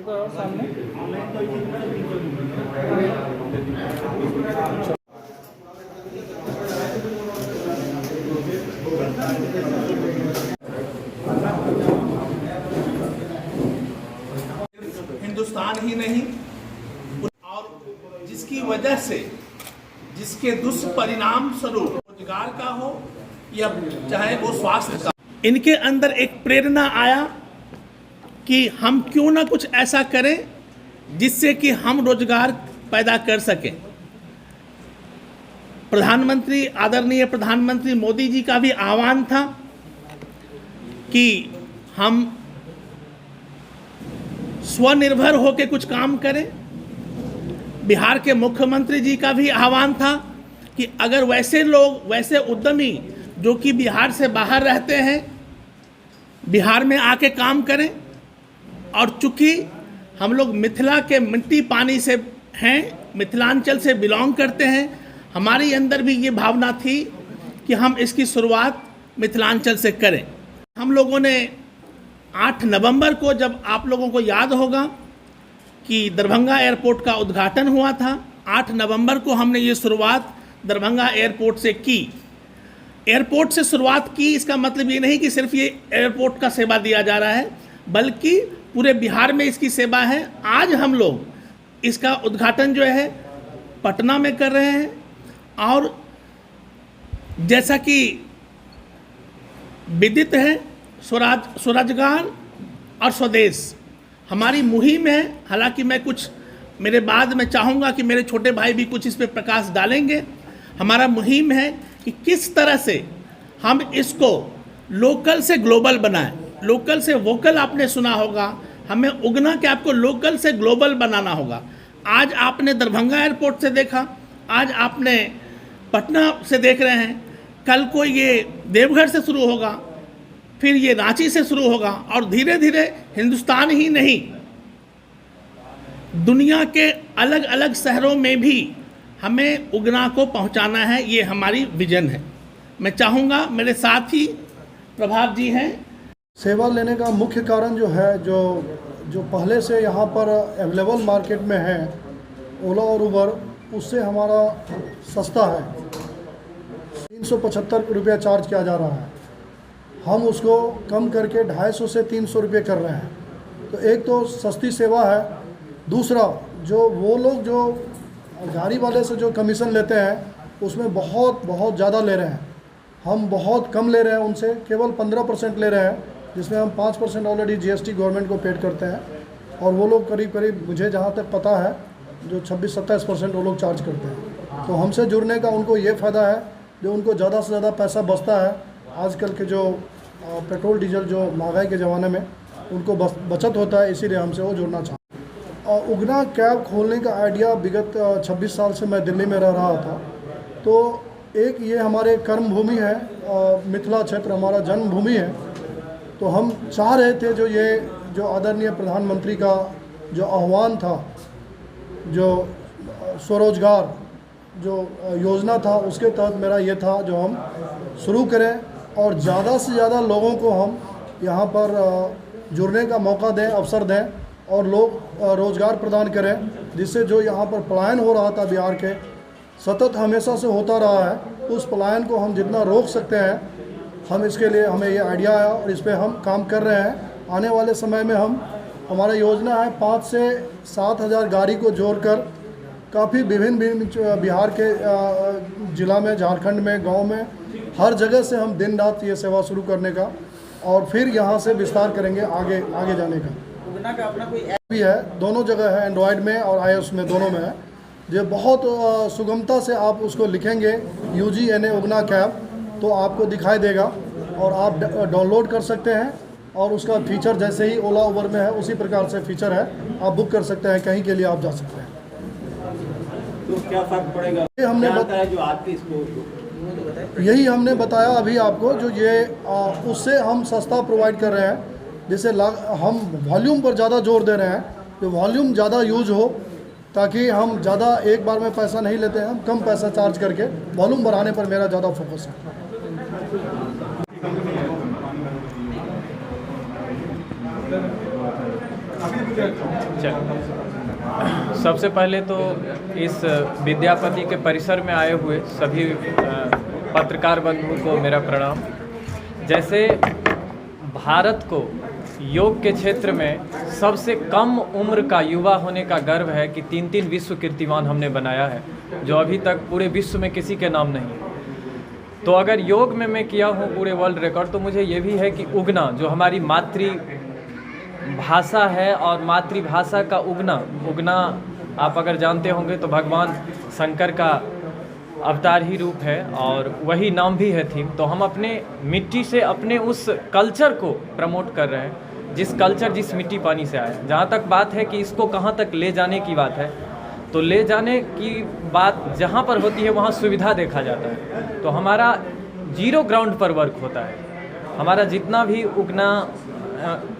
एक बार और सामने। हिंदुस्तान ही नहीं और जिसकी वजह से जिसके दुष्परिणाम स्वरूप रोजगार का हो या चाहे वो स्वास्थ्य का, इनके अंदर एक प्रेरणा आया कि हम क्यों ना कुछ ऐसा करें जिससे कि हम रोजगार पैदा कर सकें। प्रधानमंत्री आदरणीय प्रधानमंत्री मोदी जी का भी आह्वान था कि हम स्वनिर्भर होकर कुछ काम करें। बिहार के मुख्यमंत्री जी का भी आह्वान था कि अगर वैसे लोग, वैसे उद्यमी जो कि बिहार से बाहर रहते हैं, बिहार में आके काम करें। और चूंकि हम लोग मिथिला के मिट्टी पानी से हैं, मिथिलांचल से बिलोंग करते हैं, हमारे अंदर भी ये भावना थी कि हम इसकी शुरुआत मिथिलांचल से करें। हम लोगों ने 8 नवंबर को, जब आप लोगों को याद होगा कि दरभंगा एयरपोर्ट का उद्घाटन हुआ था, 8 नवंबर को हमने ये शुरुआत दरभंगा एयरपोर्ट से की। एयरपोर्ट से शुरुआत की, इसका मतलब ये नहीं कि सिर्फ ये एयरपोर्ट का सेवा दिया जा रहा है, बल्कि पूरे बिहार में इसकी सेवा है। आज हम लोग इसका उद्घाटन जो है पटना में कर रहे हैं। और जैसा कि विदित है, स्वरोजगार और स्वदेश हमारी मुहिम है। हालांकि मैं कुछ मेरे बाद में चाहूँगा कि मेरे छोटे भाई भी कुछ इस पर प्रकाश डालेंगे। हमारा मुहिम है कि किस तरह से हम इसको लोकल से ग्लोबल बनाएं। लोकल से वोकल आपने सुना होगा, हमें उगना कि आपको लोकल से ग्लोबल बनाना होगा। आज आपने दरभंगा एयरपोर्ट से देखा, आज आपने पटना से देख रहे हैं, कल को ये देवघर से शुरू होगा, फिर ये रांची से शुरू होगा और धीरे धीरे हिंदुस्तान ही नहीं, दुनिया के अलग अलग शहरों में भी हमें उगना को पहुंचाना है। ये हमारी विजन है। मैं चाहूँगा, मेरे साथ ही प्रभाव जी हैं। सेवा लेने का मुख्य कारण जो है, जो पहले से यहाँ पर अवेलेबल मार्केट में है ओला और उबर, उससे हमारा सस्ता है। 375 रुपया चार्ज किया जा रहा है, हम उसको कम करके 250 से 300 रुपये कर रहे हैं। तो एक तो सस्ती सेवा है, दूसरा जो वो लोग जो गाड़ी वाले से जो कमीशन लेते हैं उसमें बहुत ज़्यादा ले रहे हैं, हम बहुत कम ले रहे हैं उनसे, केवल 15% ले रहे हैं, जिसमें हम 5% ऑलरेडी GST गवर्नमेंट को पेड करते हैं। और वो लोग करीब मुझे जहाँ तक पता है जो 26-27% वो लोग चार्ज करते हैं। तो हमसे जुड़ने का उनको ये फ़ायदा है, जो उनको ज़्यादा से ज़्यादा पैसा बचता है। आजकल के जो पेट्रोल डीजल जो महंगाई के ज़माने में उनको बचत होता है, इसीलिए हमसे वो जुड़ना चाहते हैं। और उगना कैब खोलने का आइडिया विगत 26 साल से मैं दिल्ली में रह रहा था। तो एक ये हमारे कर्म भूमि है, मिथिला क्षेत्र हमारा जन्मभूमि है। तो हम चाह रहे थे जो आदरणीय प्रधानमंत्री का जो आह्वान था, जो स्वरोजगार जो योजना था, उसके तहत मेरा ये था जो हम शुरू करें और ज़्यादा से ज़्यादा लोगों को हम यहाँ पर जुड़ने का मौका दें, अवसर दें और लोग रोज़गार प्रदान करें, जिससे जो यहाँ पर पलायन हो रहा था बिहार के, सतत हमेशा से होता रहा है, उस पलायन को हम जितना रोक सकते हैं, हम इसके लिए हमें ये आइडिया आया और इस पे हम काम कर रहे हैं। आने वाले समय में हमारा योजना है 5 से 7 हज़ार गाड़ी को जोड़कर काफ़ी विभिन्न बिहार के ज़िला में, झारखंड में, गांव में, हर जगह से हम दिन रात ये सेवा शुरू करने का और फिर यहाँ से विस्तार करेंगे आगे जाने का। उगना का अपना कोई ऐप भी है, दोनों जगह है, एंड्रॉयड में और iOS में, दोनों में है। जो बहुत सुगमता से आप उसको लिखेंगे UGNA उगना कैब, तो आपको दिखाई देगा और आप डाउनलोड कर सकते हैं। और उसका फीचर जैसे ही ओला उबर में है उसी प्रकार से फीचर है, आप बुक कर सकते हैं, कहीं के लिए आप जा सकते हैं। तो क्या फर्क पड़ेगा? ये हमने बताया जो आपके इसको यही हमने बताया अभी आपको, जो ये उससे हम सस्ता प्रोवाइड कर रहे हैं, जिससे हम वॉल्यूम पर ज़्यादा जोर दे रहे हैं, जो वॉल्यूम ज़्यादा यूज हो, ताकि हम ज़्यादा एक बार में पैसा नहीं लेते हैं, हम कम पैसा चार्ज करके वॉल्यूम बढ़ाने पर मेरा ज़्यादा फोकस है। सबसे पहले तो इस विद्यापति के परिसर में आए हुए सभी पत्रकार बंधुओं को मेरा प्रणाम। जैसे भारत को योग के क्षेत्र में सबसे कम उम्र का युवा होने का गर्व है कि 3 विश्व कीर्तिमान हमने बनाया है, जो अभी तक पूरे विश्व में किसी के नाम नहीं। तो अगर योग में मैं किया हूँ पूरे वर्ल्ड रिकॉर्ड, तो मुझे ये भी है कि उगना, जो हमारी मातृभाषा है, और मातृभाषा का उगना आप अगर जानते होंगे तो भगवान शंकर का अवतार ही रूप है और वही नाम भी है थीम। तो हम अपने मिट्टी से अपने उस कल्चर को प्रमोट कर रहे हैं, जिस कल्चर जिस मिट्टी पानी से आया। जहाँ तक बात है कि इसको कहाँ तक ले जाने की बात है, तो ले जाने की बात जहाँ पर होती है वहाँ सुविधा देखा जाता है। तो हमारा 0 ग्राउंड पर वर्क होता है। हमारा जितना भी उगना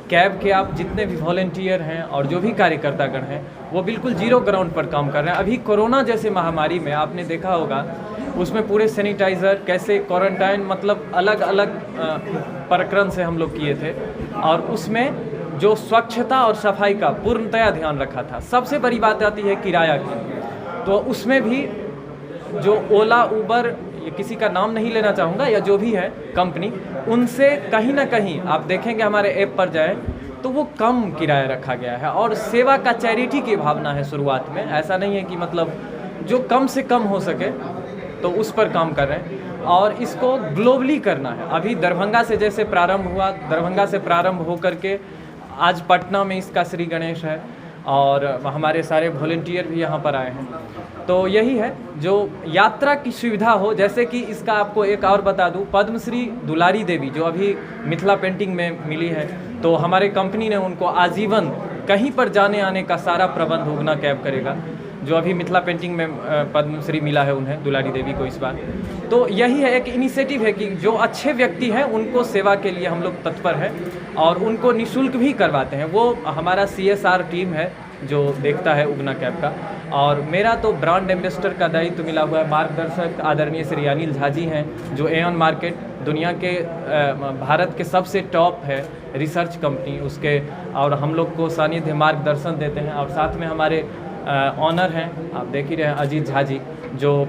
कैब के आप जितने भी वॉलेंटियर हैं और जो भी कार्यकर्तागण हैं, वो बिल्कुल 0 ग्राउंड पर काम कर रहे हैं। अभी कोरोना जैसे महामारी में आपने देखा होगा, उसमें पूरे सैनिटाइज़र कैसे, क्वारंटाइन, मतलब अलग अलग प्रकरण से हम लोग किए थे, और उसमें जो स्वच्छता और सफाई का पूर्णतया ध्यान रखा था। सबसे बड़ी बात आती है किराया की, तो उसमें भी जो ओला, उबर, ये किसी का नाम नहीं लेना चाहूँगा, या जो भी है कंपनी, उनसे कहीं ना कहीं आप देखेंगे हमारे ऐप पर जाए तो वो कम किराया रखा गया है। और सेवा का चैरिटी की भावना है शुरुआत में, ऐसा नहीं है कि मतलब जो कम से कम हो सके तो उस पर काम कर रहे हैं, और इसको ग्लोबली करना है। अभी दरभंगा से जैसे प्रारंभ हुआ, दरभंगा से प्रारंभ होकर के आज पटना में इसका श्री गणेश है, और हमारे सारे वॉलेंटियर भी यहाँ पर आए हैं। तो यही है, जो यात्रा की सुविधा हो। जैसे कि इसका आपको एक और बता दूं, पद्मश्री दुलारी देवी जो अभी मिथिला पेंटिंग में मिली है, तो हमारे कंपनी ने उनको आजीवन कहीं पर जाने आने का सारा प्रबंध उगना कैब करेगा। जो अभी मिथिला पेंटिंग में पद्मश्री मिला है उन्हें, दुलारी देवी को इस बार। तो यही है, एक इनिशिएटिव है कि जो अच्छे व्यक्ति हैं उनको सेवा के लिए हम लोग तत्पर हैं, और उनको निःशुल्क भी करवाते हैं। वो हमारा CSR टीम है जो देखता है उगना कैब का। और मेरा तो ब्रांड एम्बेसडर का दायित्व मिला हुआ है। मार्गदर्शक आदरणीय श्री अनिल झा जी हैं, जो एऑन मार्केट दुनिया के भारत के सबसे टॉप है रिसर्च कंपनी उसके, और हम लोग को सानिध्य मार्गदर्शन देते हैं। और साथ में हमारे ऑनर हैं, आप देख ही रहे हैं, अजीत झा जी, जो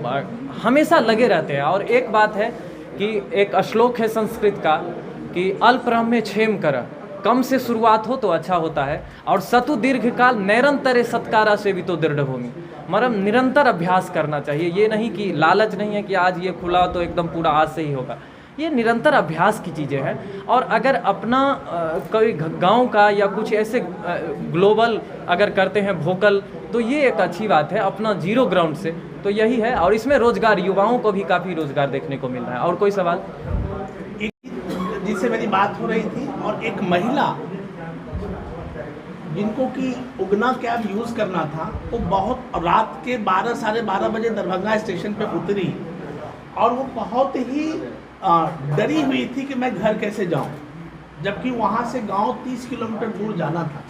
हमेशा लगे रहते हैं। और एक बात है कि एक श्लोक है संस्कृत का कि अल्परम्य क्षेम कर, कम से शुरुआत हो तो अच्छा होता है, और सतु दीर्घकाल निरंतर सत्कारा से भी तो दृढ़ भूमि, मतलब निरंतर अभ्यास करना चाहिए। ये नहीं कि लालच नहीं है कि आज ये खुला तो एकदम पूरा आज से ही होगा, ये निरंतर अभ्यास की चीज़ें हैं। और अगर अपना कोई गांव का या कुछ ऐसे ग्लोबल अगर करते हैं वोकल, तो ये एक अच्छी बात है अपना 0 ग्राउंड से। तो यही है, और इसमें रोजगार, युवाओं को भी काफ़ी रोजगार देखने को मिल रहा है। और कोई सवाल? जिससे मेरी बात हो रही थी, और एक महिला जिनको कि उगना कैब यूज़ करना था, वो बहुत रात के 12 साढ़े 12 बजे दरभंगा स्टेशन पे उतरी, और वो बहुत ही डरी हुई थी कि मैं घर कैसे जाऊं, जबकि वहाँ से गांव 30 किलोमीटर दूर जाना था।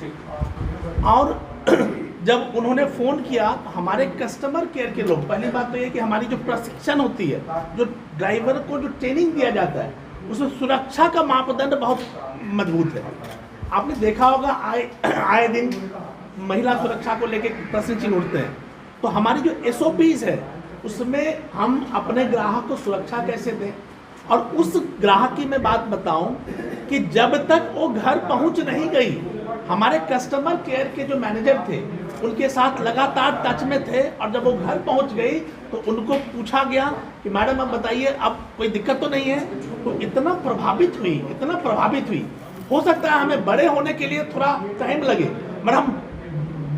और जब उन्होंने फ़ोन किया, हमारे कस्टमर केयर के लोग, पहली बात तो ये कि हमारी जो प्रशिक्षण होती है, जो ड्राइवर को जो ट्रेनिंग दिया जाता है, उसमें सुरक्षा का मापदंड बहुत मजबूत है। आपने देखा होगा आए दिन महिला सुरक्षा को लेकर प्रश्न चिन्ह उठते हैं। तो हमारी जो SOPs है, उसमें हम अपने ग्राहक को सुरक्षा कैसे दें। और उस ग्राहक की मैं बात बताऊं कि जब तक वो घर पहुंच नहीं गई, हमारे कस्टमर केयर के जो मैनेजर थे उनके साथ लगातार टच में थे, और जब वो घर पहुंच गई तो उनको पूछा गया कि मैडम अब बताइए, अब कोई दिक्कत तो नहीं है। तो इतना प्रभावित हुई। हो सकता है हमें बड़े होने के लिए थोड़ा टाइम लगे, मगर हम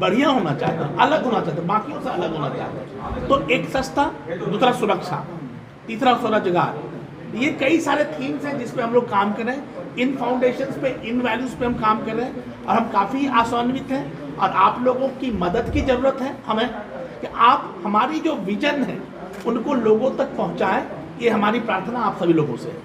बढ़िया होना चाहते हैं, अलग होना चाहते हैं, बाकियों से अलग होना चाहते हैं। तो एक सस्ता, दूसरा सुरक्षा, तीसरा स्वरोजगार, ये कई सारे थीम्स हैं जिस पे हम लोग काम कर रहे हैं। इन फाउंडेशंस पे, इन वैल्यूज पे हम काम कर रहे हैं, और हम काफ़ी आशान्वित हैं। और आप लोगों की मदद की ज़रूरत है हमें, कि आप हमारी जो विजन है उनको लोगों तक पहुंचाएं। ये हमारी प्रार्थना आप सभी लोगों से है।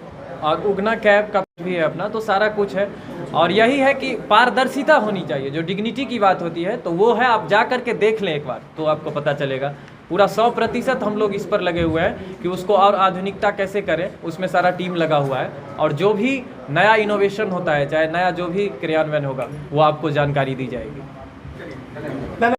और उगना कैब का भी है अपना, तो सारा कुछ है। और यही है कि पारदर्शिता होनी चाहिए, जो डिग्निटी की बात होती है, तो वो है। आप जा करके देख लें एक बार, तो आपको पता चलेगा। पूरा 100% हम लोग इस पर लगे हुए हैं कि उसको और आधुनिकता कैसे करें, उसमें सारा टीम लगा हुआ है। और जो भी नया इनोवेशन होता है, चाहे नया जो भी क्रियान्वयन होगा, वो आपको जानकारी दी जाएगी। ना